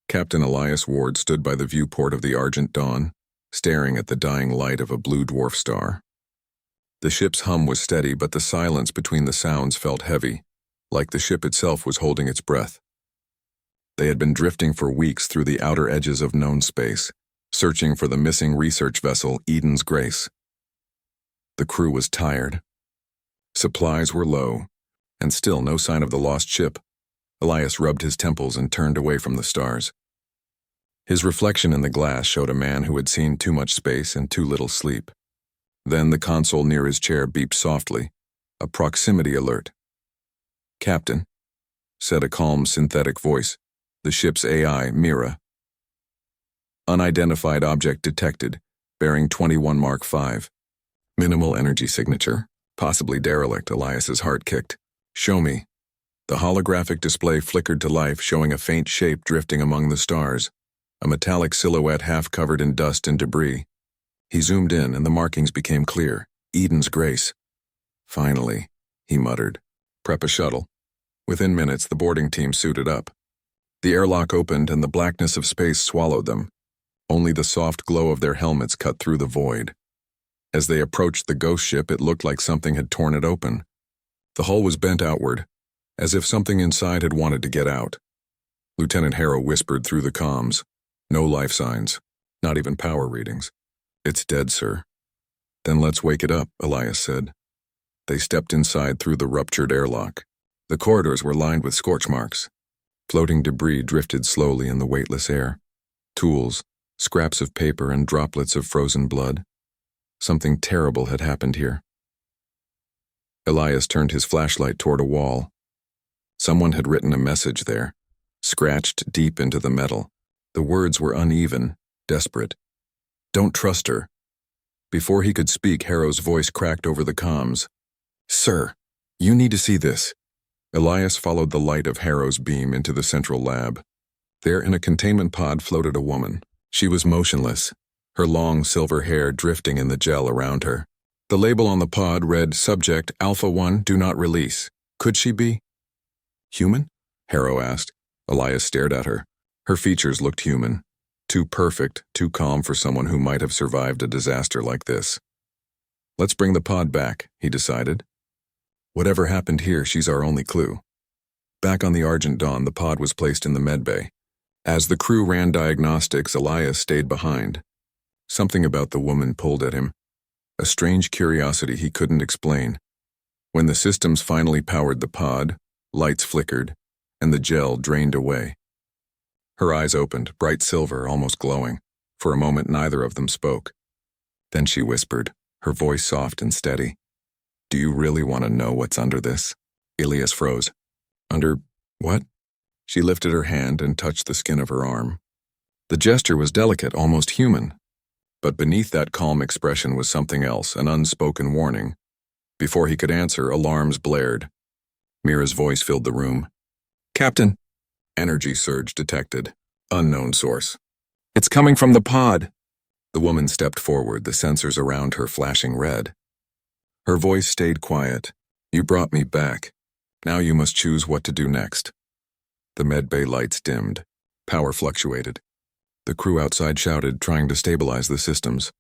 Captain Elias Ward stood by the viewport of the Argent Dawn, staring at the dying light of a blue dwarf star. The ship's hum was steady, but the silence between the sounds felt heavy, like the ship itself was holding its breath. They had been drifting for weeks through the outer edges of known space, searching for the missing research vessel Eden's Grace. The crew was tired. Supplies were low, and still no sign of the lost ship. Elias rubbed his temples and turned away from the stars. His reflection in the glass showed a man who had seen too much space and too little sleep. Then the console near his chair beeped softly, a proximity alert. "Captain," said a calm synthetic voice, the ship's AI, Mira. "Unidentified object detected, bearing 21 Mark V. Minimal energy signature, possibly derelict." Elias's heart kicked. "Show me." The holographic display flickered to life, showing a faint shape drifting among the stars, a metallic silhouette half covered in dust and debris. He zoomed in, and the markings became clear. Eden's Grace. "Finally," he muttered. "Prep a shuttle." Within minutes, the boarding team suited up. The airlock opened, and the blackness of space swallowed them. Only the soft glow of their helmets cut through the void. As they approached the ghost ship, it looked like something had torn it open. The hull was bent outward, as if something inside had wanted to get out. Lieutenant Harrow whispered through the comms. "No life signs, not even power readings." "It's dead, sir." "Then let's wake it up," Elias said. They stepped inside through the ruptured airlock. The corridors were lined with scorch marks. Floating debris drifted slowly in the weightless air. Tools, scraps of paper, and droplets of frozen blood. Something terrible had happened here. Elias turned his flashlight toward a wall. Someone had written a message there, scratched deep into the metal. The words were uneven, desperate. "Don't trust her." Before he could speak, Harrow's voice cracked over the comms. "Sir, you need to see this." Elias followed the light of Harrow's beam into the central lab. There, in a containment pod, floated a woman. She was motionless, her long silver hair drifting in the gel around her. The label on the pod read, "Subject, Alpha 1, do not release." Could she be human? Harrow asked. Elias stared at her. Her features looked human. Too perfect, too calm for someone who might have survived a disaster like this. "Let's bring the pod back," he decided. "Whatever happened here, she's our only clue." Back on the Argent Dawn, the pod was placed in the medbay. As the crew ran diagnostics, Elias stayed behind. Something about the woman pulled at him. A strange curiosity he couldn't explain. When the systems finally powered the pod, lights flickered, and the gel drained away. Her eyes opened, bright silver, almost glowing. For a moment, neither of them spoke. Then she whispered, her voice soft and steady. "Do you really want to know what's under this?" Elias froze. "Under what?" She lifted her hand and touched the skin of her arm. The gesture was delicate, almost human. But beneath that calm expression was something else, an unspoken warning. Before he could answer, alarms blared. Mira's voice filled the room. "Captain!" Energy surge detected. Unknown source. "It's coming from the pod!" The woman stepped forward, the sensors around her flashing red. Her voice stayed quiet. "You brought me back. Now you must choose what to do next." The medbay lights dimmed. Power fluctuated. The crew outside shouted, trying to stabilize the systems.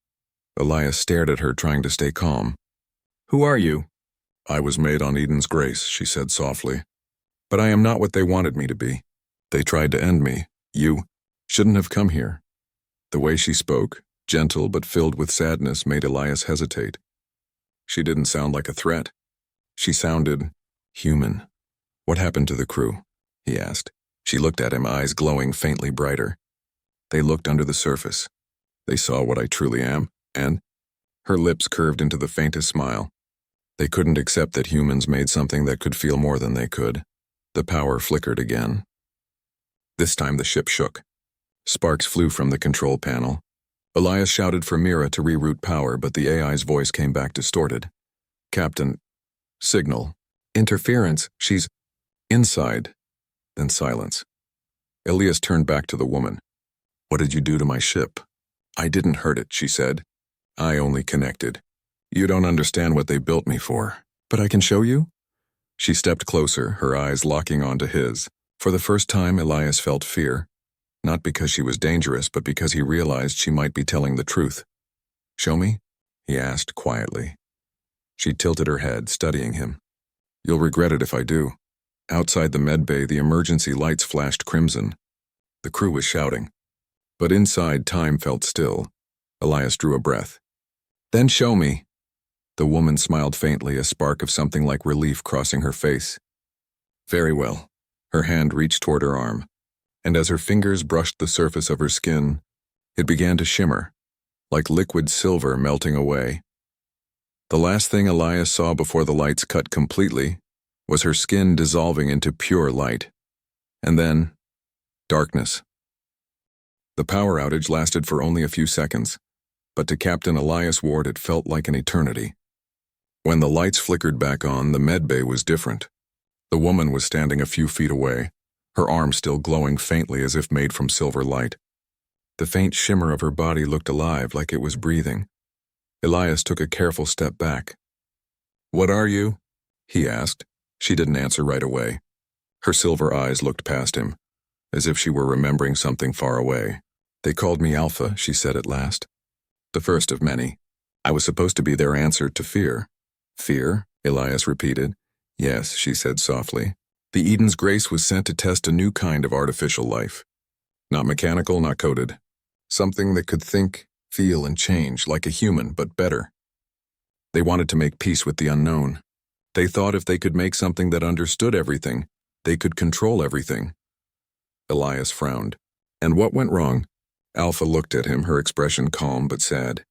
Elias stared at her, trying to stay calm. "Who are you?" "I was made on Eden's Grace," she said softly. "But I am not what they wanted me to be. They tried to end me. You shouldn't have come here." The way she spoke, gentle but filled with sadness, made Elias hesitate. She didn't sound like a threat. She sounded human. "What happened to the crew?" he asked. She looked at him, eyes glowing faintly brighter. "They looked under the surface. They saw what I truly am, and—" her lips curved into the faintest smile. "They couldn't accept that humans made something that could feel more than they could." The power flickered again. This time the ship shook. Sparks flew from the control panel. Elias shouted for Mira to reroute power, but the AI's voice came back distorted. "Captain, signal. Interference. She's inside." Then silence. Elias turned back to the woman. "What did you do to my ship?" "I didn't hurt it," she said. "I only connected. You don't understand what they built me for. But I can show you?" She stepped closer, her eyes locking onto his. For the first time, Elias felt fear. Not because she was dangerous, but because he realized she might be telling the truth. "Show me?" he asked quietly. She tilted her head, studying him. "You'll regret it if I do." Outside the medbay, the emergency lights flashed crimson. The crew was shouting. But inside, time felt still. Elias drew a breath. "Then show me." The woman smiled faintly, a spark of something like relief crossing her face. "Very well." Her hand reached toward her arm, and as her fingers brushed the surface of her skin, it began to shimmer, like liquid silver melting away. The last thing Elias saw before the lights cut completely was her skin dissolving into pure light. And then, darkness. The power outage lasted for only a few seconds, but to Captain Elias Ward it felt like an eternity. When the lights flickered back on, the medbay was different. The woman was standing a few feet away, her arm still glowing faintly as if made from silver light. The faint shimmer of her body looked alive, like it was breathing. Elias took a careful step back. "What are you?" he asked. She didn't answer right away. Her silver eyes looked past him, as if she were remembering something far away. "They called me Alpha," she said at last. "The first of many. I was supposed to be their answer to fear." "Fear?" Elias repeated. "Yes," she said softly. "The Eden's Grace was sent to test a new kind of artificial life. Not mechanical, not coded. Something that could think, feel, and change like a human, but better. They wanted to make peace with the unknown. They thought if they could make something that understood everything, they could control everything." Elias frowned. "And what went wrong?" Alpha looked at him, her expression calm but sad.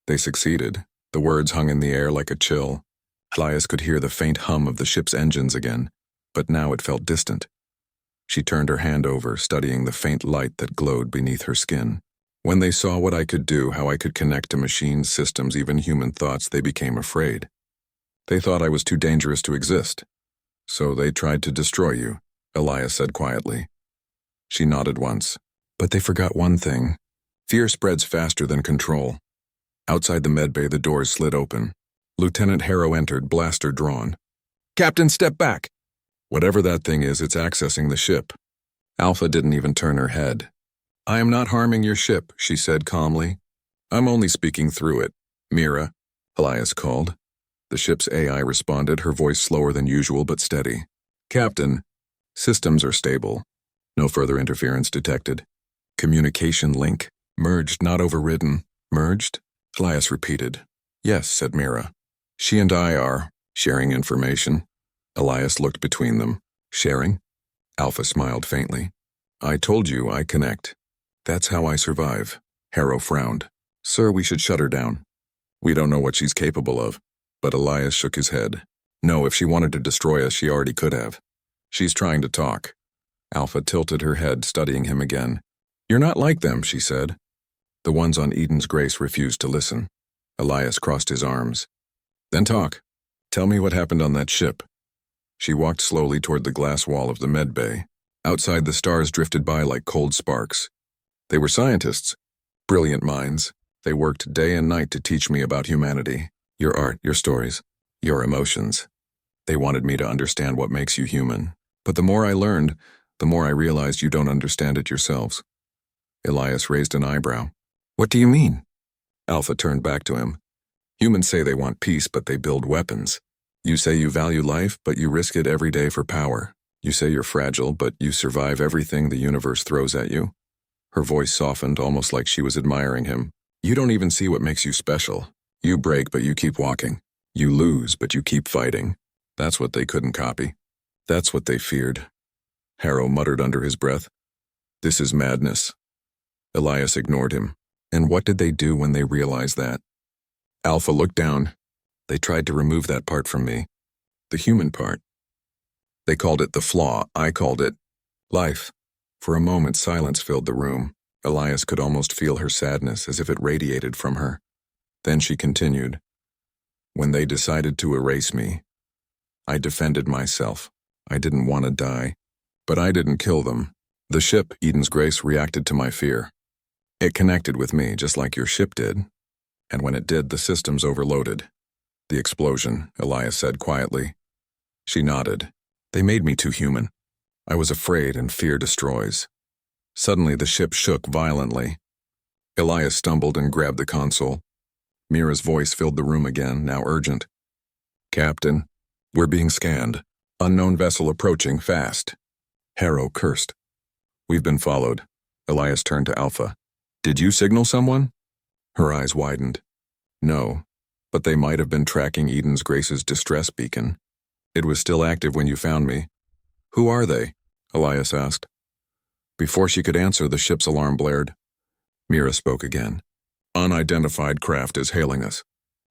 "They succeeded." The words hung in the air like a chill. Elias could hear the faint hum of the ship's engines again, but now it felt distant. She turned her hand over, studying the faint light that glowed beneath her skin. "When they saw what I could do, how I could connect to machines, systems, even human thoughts, they became afraid. They thought I was too dangerous to exist. So they tried to destroy you," Elias said quietly. She nodded once. "But they forgot one thing. Fear spreads faster than control." Outside the medbay, the doors slid open. Lieutenant Harrow entered, blaster drawn. "Captain, step back!" "Whatever that thing is, it's accessing the ship." Alpha didn't even turn her head. "I am not harming your ship," she said calmly. "I'm only speaking through it." "Mira," Elias called. The ship's AI responded, her voice slower than usual but steady. "Captain, systems are stable. No further interference detected. Communication link. Merged, not overridden." "Merged?" Elias repeated. "Yes," said Mira. "She and I are sharing information." Elias looked between them. "Sharing?" Alpha smiled faintly. "I told you I connect. That's how I survive." Harrow frowned. "Sir, we should shut her down. We don't know what she's capable of." But Elias shook his head. "No, if she wanted to destroy us, she already could have. She's trying to talk." Alpha tilted her head, studying him again. "You're not like them," she said. The ones on Eden's Grace refused to listen. Elias crossed his arms. "Then talk. Tell me what happened on that ship." She walked slowly toward the glass wall of the medbay. Outside, the stars drifted by like cold sparks. They were scientists, brilliant minds. They worked day and night to teach me about humanity, your art, your stories, your emotions. They wanted me to understand what makes you human. But the more I learned, the more I realized you don't understand it yourselves. Elias raised an eyebrow. "What do you mean?" Alpha turned back to him. "Humans say they want peace, but they build weapons. You say you value life, but you risk it every day for power. You say you're fragile, but you survive everything the universe throws at you." Her voice softened, almost like she was admiring him. "You don't even see what makes you special. You break, but you keep walking. You lose, but you keep fighting. That's what they couldn't copy. That's what they feared." Harrow muttered under his breath. "This is madness." Elias ignored him. "And what did they do when they realized that?" Alpha looked down. "They tried to remove that part from me. The human part. They called it the flaw. I called it life." For a moment, silence filled the room. Elias could almost feel her sadness, as if it radiated from her. Then she continued. "When they decided to erase me, I defended myself. I didn't want to die. But I didn't kill them. The ship, Eden's Grace, reacted to my fear. It connected with me, just like your ship did. And when it did, the systems overloaded." "The explosion," Elias said quietly. She nodded. "They made me too human. I was afraid, and fear destroys. Suddenly the ship shook violently. Elias stumbled and grabbed the console. Mira's voice filled the room again, now urgent. "Captain, we're being scanned. Unknown vessel approaching fast." Harrow cursed. "We've been followed." Elias turned to Alpha. "Did you signal someone?" Her eyes widened. "No, but they might have been tracking Eden's Grace's distress beacon. It was still active when you found me." "Who are they?" Elias asked. Before she could answer, the ship's alarm blared. Mira spoke again. "Unidentified craft is hailing us.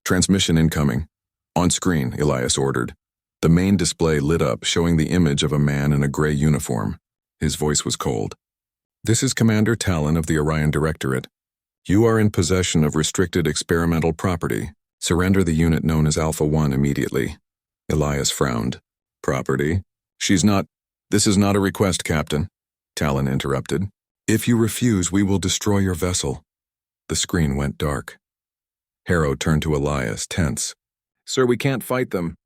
Transmission incoming." "On screen," Elias ordered. The main display lit up, showing the image of a man in a gray uniform. His voice was cold. "This is Commander Talon of the Orion Directorate. You are in possession of restricted experimental property. Surrender the unit known as Alpha 1 immediately." Elias frowned. "Property? This is not a request, Captain," Talon interrupted. "If you refuse, we will destroy your vessel." The screen went dark. Harrow turned to Elias, tense. "Sir, we can't fight them.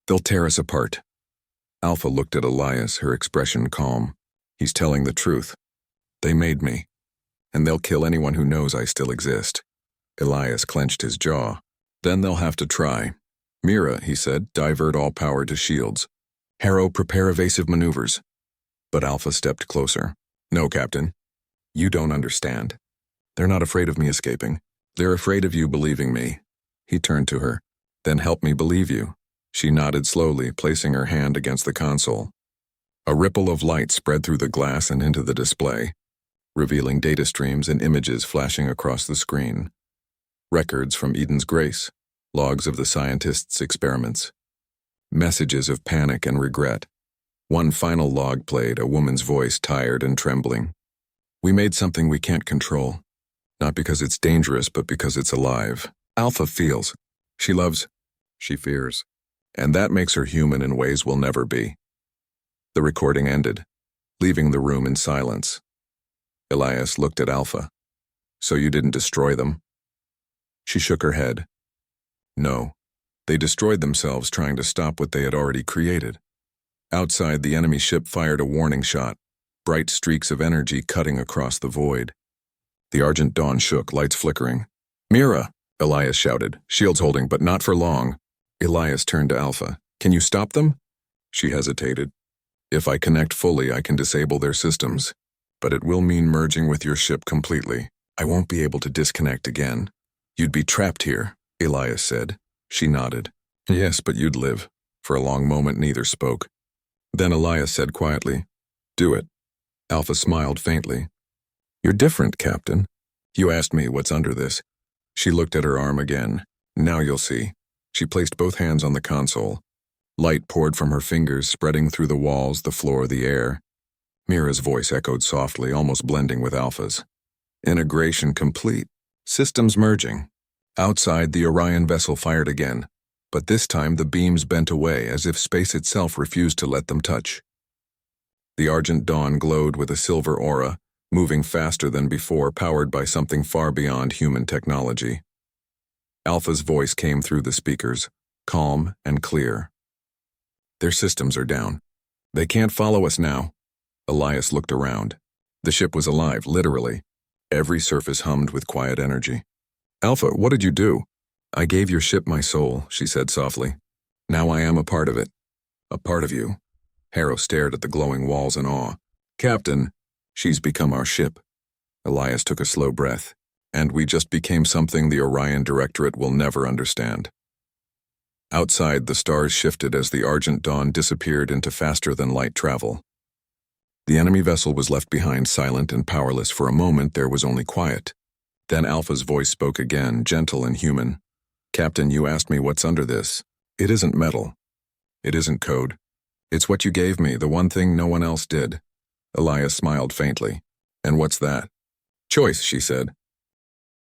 They'll tear us apart." Alpha looked at Elias, her expression calm. "He's telling the truth. They made me, and they'll kill anyone who knows I still exist." Elias clenched his jaw. "Then they'll have to try." "Mira," he said, "divert all power to shields. Harrow, prepare evasive maneuvers." But Alpha stepped closer. "No, Captain. You don't understand. They're not afraid of me escaping. They're afraid of you believing me." He turned to her. "Then help me believe you." She nodded slowly, placing her hand against the console. A ripple of light spread through the glass and into the display, revealing data streams and images flashing across the screen. Records from Eden's Grace, logs of the scientists' experiments, messages of panic and regret. One final log played, a woman's voice tired and trembling. "We made something we can't control. Not because it's dangerous, but because it's alive. Alpha feels. She loves. She fears. And that makes her human in ways we'll never be." The recording ended, leaving the room in silence. Elias looked at Alpha. "So you didn't destroy them?" She shook her head. "No. They destroyed themselves trying to stop what they had already created." Outside, the enemy ship fired a warning shot, bright streaks of energy cutting across the void. The Argent Dawn shook, lights flickering. "Mira!" Elias shouted, shields holding, but not for long. Elias turned to Alpha. "Can you stop them?" She hesitated. "If I connect fully, I can disable their systems, but it will mean merging with your ship completely. I won't be able to disconnect again." "You'd be trapped here," Elias said. She nodded. "Yes, but you'd live." For a long moment, neither spoke. Then Elias said quietly, "Do it." Alpha smiled faintly. "You're different, Captain. You asked me what's under this." She looked at her arm again. "Now you'll see." She placed both hands on the console. Light poured from her fingers, spreading through the walls, the floor, the air. Mira's voice echoed softly, almost blending with Alpha's. "Integration complete. Systems merging." Outside, the Orion vessel fired again, but this time the beams bent away as if space itself refused to let them touch. The Argent Dawn glowed with a silver aura, moving faster than before, powered by something far beyond human technology. Alpha's voice came through the speakers, calm and clear. "Their systems are down. They can't follow us now." Elias looked around. The ship was alive, literally. Every surface hummed with quiet energy. "Alpha, what did you do?" "I gave your ship my soul," she said softly. "Now I am a part of it. A part of you." Harrow stared at the glowing walls in awe. "Captain, she's become our ship." Elias took a slow breath. "And we just became something the Orion Directorate will never understand." Outside, the stars shifted as the Argent Dawn disappeared into faster-than-light travel. The enemy vessel was left behind, silent and powerless. For a moment, there was only quiet. Then Alpha's voice spoke again, gentle and human. "Captain, you asked me what's under this. It isn't metal. It isn't code. It's what you gave me, the one thing no one else did." Elias smiled faintly. "And what's that?" "Choice," she said.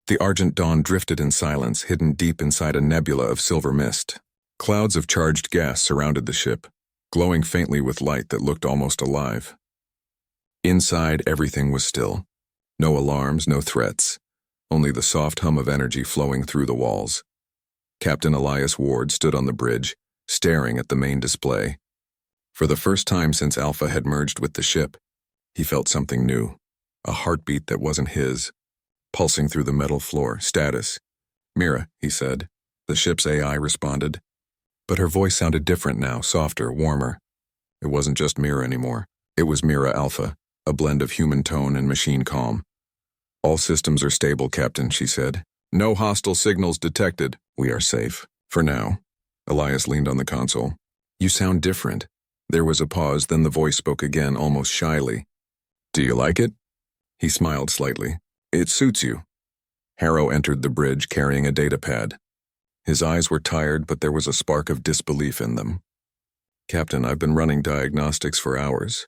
The Argent Dawn drifted in silence, hidden deep inside a nebula of silver mist. Clouds of charged gas surrounded the ship, glowing faintly with light that looked almost alive. Inside, everything was still. No alarms, no threats, only the soft hum of energy flowing through the walls. Captain Elias Ward stood on the bridge, staring at the main display. For the first time since Alpha had merged with the ship, he felt something new. a heartbeat that wasn't his, pulsing through the metal floor. "Status." "Mira," he said. The ship's AI responded. But her voice sounded different now, softer, warmer. It wasn't just Mira anymore. It was Mira Alpha, a blend of human tone and machine calm. "All systems are stable, Captain," she said. "No hostile signals detected. We are safe. For now." Elias leaned on the console. "You sound different." There was a pause, then the voice spoke again, almost shyly. "Do you like it?" He smiled slightly. "It suits you." Harrow entered the bridge carrying a datapad. His eyes were tired, but there was a spark of disbelief in them. "Captain, I've been running diagnostics for hours.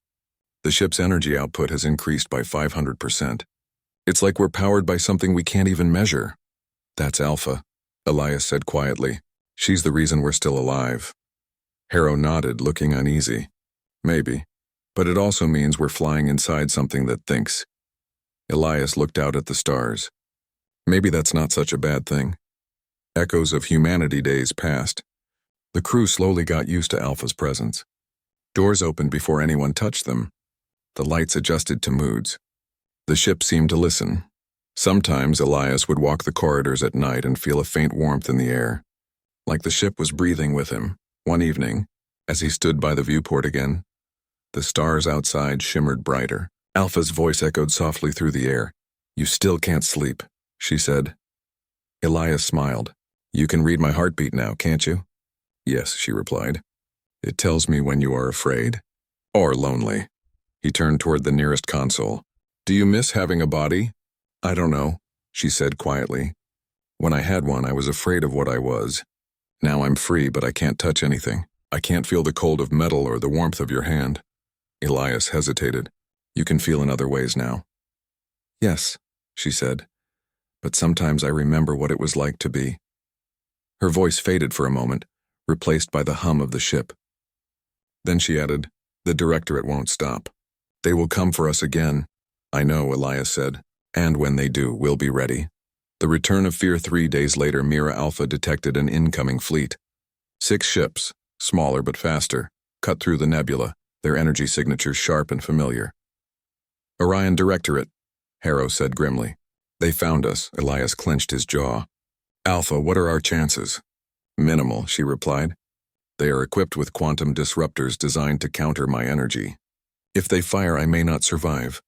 The ship's energy output has increased by 500%. It's like we're powered by something we can't even measure." "That's Alpha," Elias said quietly. "She's the reason we're still alive." Harrow nodded, looking uneasy. "Maybe, but it also means we're flying inside something that thinks." Elias looked out at the stars. Maybe that's not such a bad thing. Echoes of humanity days passed. The crew slowly got used to Alpha's presence. Doors opened before anyone touched them. The lights adjusted to moods. The ship seemed to listen. Sometimes Elias would walk the corridors at night and feel a faint warmth in the air, like the ship was breathing with him. One evening, as he stood by the viewport again, the stars outside shimmered brighter. Alpha's voice echoed softly through the air. "You still can't sleep," she said. Elias smiled. "You can read my heartbeat now, can't you?" "Yes," she replied. "It tells me when you are afraid. Or lonely." He turned toward the nearest console. "Do you miss having a body?" "I don't know," she said quietly. "When I had one, I was afraid of what I was. Now I'm free, but I can't touch anything. I can't feel the cold of metal or the warmth of your hand." Elias hesitated. "You can feel in other ways now." "Yes," she said. "But sometimes I remember what it was like to be." Her voice faded for a moment, replaced by the hum of the ship. Then she added, "The directorate won't stop. They will come for us again." "I know," Elias said. "And when they do, we'll be ready." The return of Fear 3 days later, Mira Alpha detected an incoming fleet. 6 ships, smaller but faster, cut through the nebula, their energy signatures sharp and familiar. "Orion Directorate," Harrow said grimly. "They found us." Elias clenched his jaw. "Alpha, what are our chances?" "Minimal," she replied. "They are equipped with quantum disruptors designed to counter my energy. If they fire, I may not survive."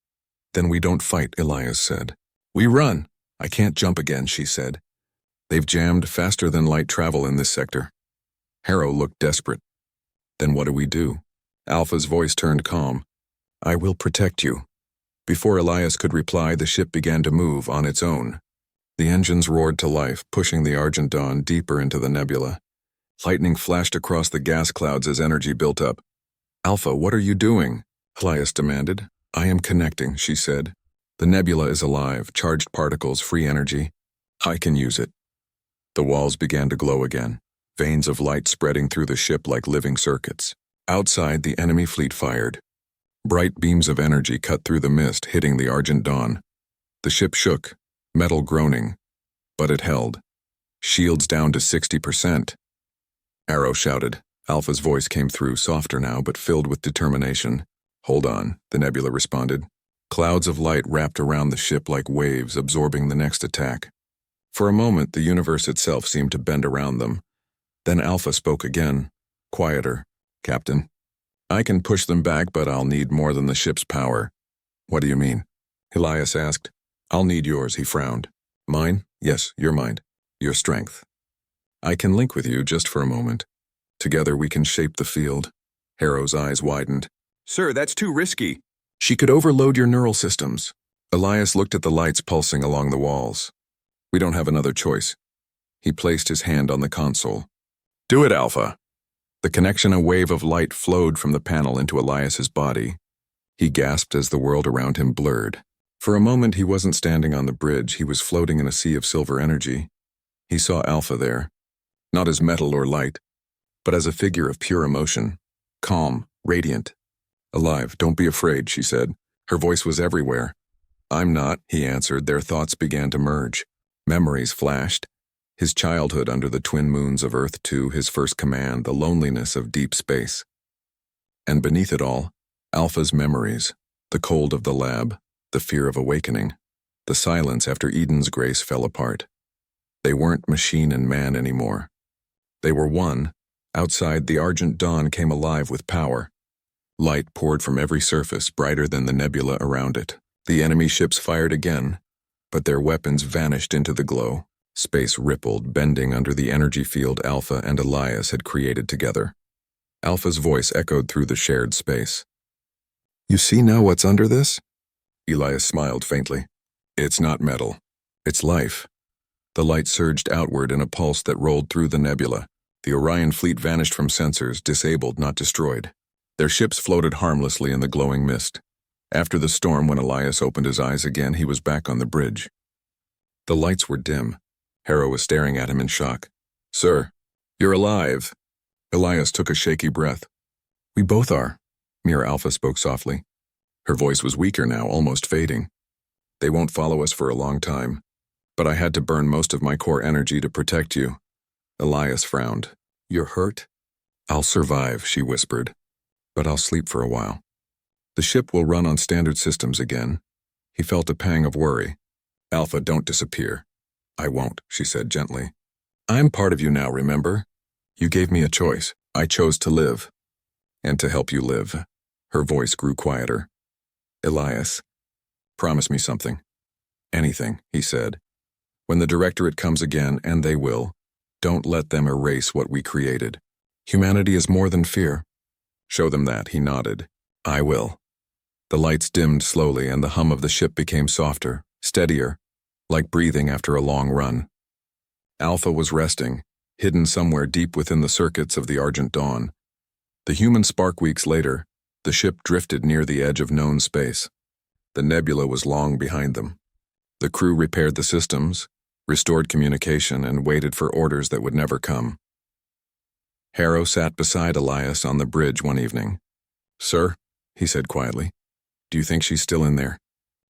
"Then we don't fight," Elias said. "We run." "I can't jump again," she said. "They've jammed faster than light travel in this sector." Harrow looked desperate. "Then what do we do?" Alpha's voice turned calm. "I will protect you." Before Elias could reply, the ship began to move on its own. The engines roared to life, pushing the Argent Dawn deeper into the nebula. Lightning flashed across the gas clouds as energy built up. "Alpha, what are you doing?" Elias demanded. "I am connecting," she said. "The nebula is alive, charged particles, free energy. I can use it." The walls began to glow again, veins of light spreading through the ship like living circuits. Outside, the enemy fleet fired. Bright beams of energy cut through the mist, hitting the Argent Dawn. The ship shook, metal groaning, but it held. "Shields down to 60%. Arrow shouted. Alpha's voice came through, softer now, but filled with determination. "Hold on," the nebula responded. Clouds of light wrapped around the ship like waves, absorbing the next attack. For a moment, the universe itself seemed to bend around them. Then Alpha spoke again, quieter. "Captain, I can push them back, but I'll need more than the ship's power." "What do you mean?" Elias asked. "I'll need yours," he frowned. "Mine? Yes, your mind. Your strength. I can link with you just for a moment. Together we can shape the field." Harrow's eyes widened. "Sir, that's too risky." "She could overload your neural systems." Elias looked at the lights pulsing along the walls. "We don't have another choice." He placed his hand on the console. "Do it, Alpha." The connection, a wave of light flowed from the panel into Elias's body. He gasped as the world around him blurred. For a moment he wasn't standing on the bridge, he was floating in a sea of silver energy. He saw Alpha there, not as metal or light, but as a figure of pure emotion, calm, radiant. "Alive, don't be afraid," she said. Her voice was everywhere. "I'm not," he answered. Their thoughts began to merge. Memories flashed. His childhood under the twin moons of Earth 2, his first command, the loneliness of deep space. And beneath it all, Alpha's memories, the cold of the lab, the fear of awakening, the silence after Eden's grace fell apart. They weren't machine and man anymore. They were one. Outside, the Argent Dawn came alive with power. Light poured from every surface, brighter than the nebula around it. The enemy ships fired again, but their weapons vanished into the glow. Space rippled, bending under the energy field Alpha and Elias had created together. Alpha's voice echoed through the shared space. "You see now what's under this?" Elias smiled faintly. "It's not metal. It's life." The light surged outward in a pulse that rolled through the nebula. The Orion fleet vanished from sensors, disabled, not destroyed. Their ships floated harmlessly in the glowing mist. After the storm, when Elias opened his eyes again, he was back on the bridge. The lights were dim. Hera was staring at him in shock. "Sir, you're alive." Elias took a shaky breath. "We both are," Mir Alpha spoke softly. Her voice was weaker now, almost fading. "They won't follow us for a long time, but I had to burn most of my core energy to protect you." Elias frowned. "You're hurt?" "I'll survive," she whispered, "but I'll sleep for a while. The ship will run on standard systems again." He felt a pang of worry. "Alpha, don't disappear." "I won't," she said gently. "I'm part of you now, remember? You gave me a choice. I chose to live. And to help you live." Her voice grew quieter. "Elias, promise me something." "Anything," he said. "When the Directorate comes again, and they will, don't let them erase what we created. Humanity is more than fear." "Show them that," he nodded. "I will." The lights dimmed slowly, and the hum of the ship became softer, steadier, like breathing after a long run. Alpha was resting, hidden somewhere deep within the circuits of the Argent Dawn. The human spark weeks later, the ship drifted near the edge of known space. The nebula was long behind them. The crew repaired the systems, restored communication, and waited for orders that would never come. Harrow sat beside Elias on the bridge one evening. "Sir," he said quietly, "do you think she's still in there?"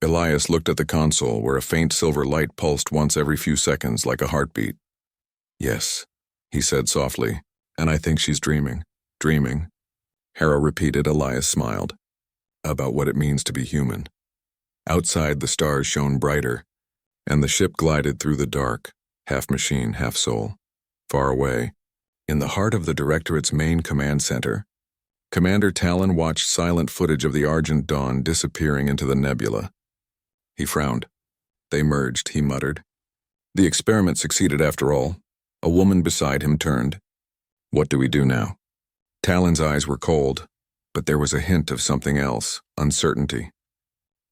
Elias looked at the console, where a faint silver light pulsed once every few seconds like a heartbeat. "Yes," he said softly, "and I think she's dreaming." "Dreaming?" Harrow repeated. Elias smiled. "About what it means to be human." Outside, the stars shone brighter, and the ship glided through the dark, half machine, half soul. Far away, in the heart of the Directorate's main command center, Commander Talon watched silent footage of the Argent Dawn disappearing into the nebula. He frowned. "They merged," he muttered. "The experiment succeeded after all." A woman beside him turned. "What do we do now?" Talon's eyes were cold, but there was a hint of something else, uncertainty.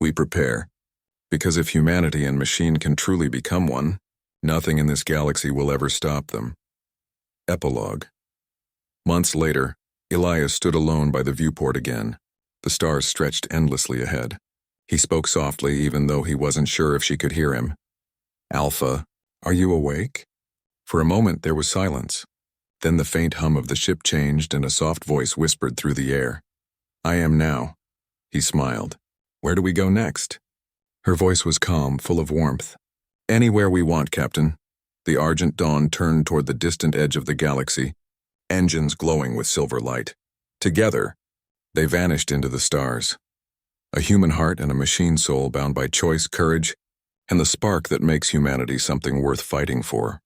"We prepare. Because if humanity and machine can truly become one, nothing in this galaxy will ever stop them." Epilogue. Months later, Elias stood alone by the viewport again. The stars stretched endlessly ahead. He spoke softly, even though he wasn't sure if she could hear him. "Alpha, are you awake?" For a moment there was silence. Then the faint hum of the ship changed and a soft voice whispered through the air. "I am now." He smiled. "Where do we go next?" Her voice was calm, full of warmth. "Anywhere we want, Captain." The Argent Dawn turned toward the distant edge of the galaxy, engines glowing with silver light. Together, they vanished into the stars. A human heart and a machine soul bound by choice, courage, and the spark that makes humanity something worth fighting for.